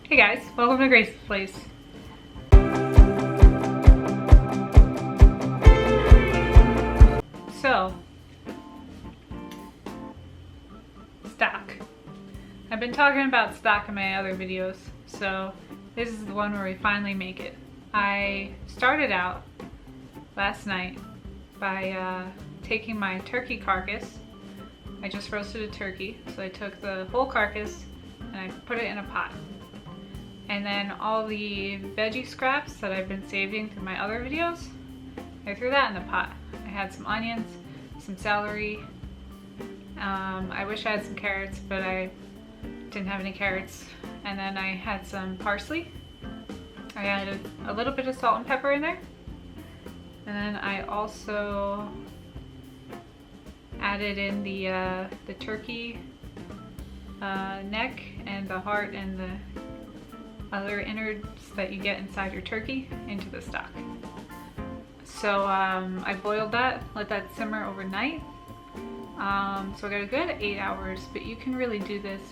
Hey guys, welcome to Grace's Place. So, stock. I've been talking about stock in my other videos, so this is the one where we finally make it. I started out last night by taking my turkey carcass. I just roasted a turkey, so I took the whole carcass and I put it in a pot. And then all the veggie scraps that I've been saving through my other videos, I threw that in the pot. I had some onions, some celery. I wish I had some carrots, but I didn't have any carrots. And then I had some parsley. I added a little bit of salt and pepper in there. And then I also added in the turkey neck and the heart and the other innards that you get inside your turkey into the stock. So I boiled that, let that simmer overnight. So I got a good 8 hours, but you can really do this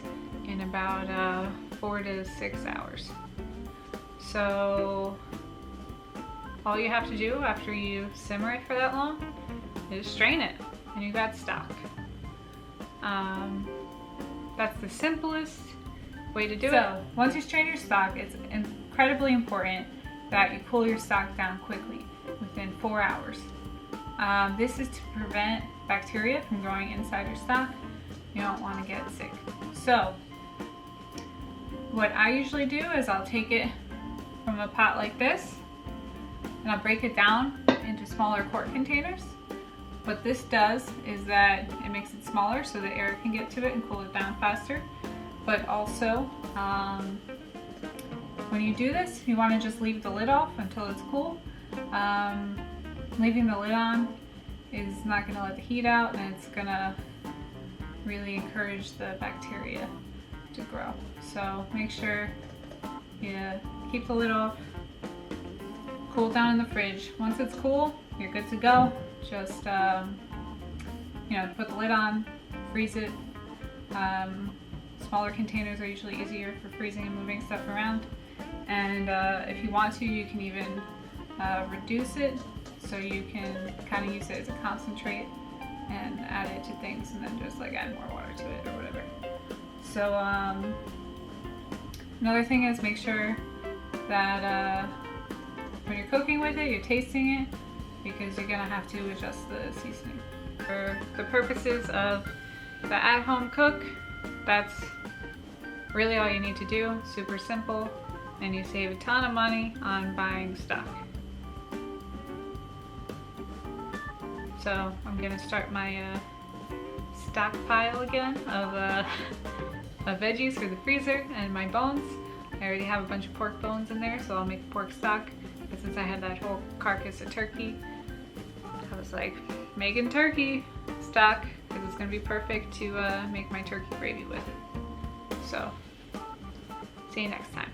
in about 4 to 6 hours. So all you have to do after you simmer it for that long is strain it, and you got stock. That's the simplest way to do it. So once you strain your stock, it's incredibly important that you cool your stock down quickly, within 4 hours. This is to prevent bacteria from growing inside your stock. You don't want to get sick. So what I usually do is I'll take it from a pot like this and I'll break it down into smaller quart containers. What this does is that it makes it smaller so the air can get to it and cool it down faster. But also, when you do this, you want to just leave the lid off until it's cool. Leaving the lid on is not going to let the heat out, and it's going to really encourage the bacteria to grow. So make sure you keep the lid off, cool it down in the fridge. Once it's cool, you're good to go. Just put the lid on, freeze it. Smaller containers are usually easier for freezing and moving stuff around. And if you want to, you can even reduce it, so you can kind of use it as a concentrate and add it to things, and then just like add more water to it or whatever. So another thing is make sure that when you're cooking with it, you're tasting it, because you're gonna have to adjust the seasoning. For the purposes of the at-home cook, that's really all you need to do. Super simple, and you save a ton of money on buying stock. So I'm gonna start my stockpile again of veggies for the freezer, and my bones. I already have a bunch of pork bones in there, so I'll make pork stock. But since I had that whole carcass of turkey, I was like, making turkey stock, because it's gonna be perfect to make my turkey gravy with. So, see you next time.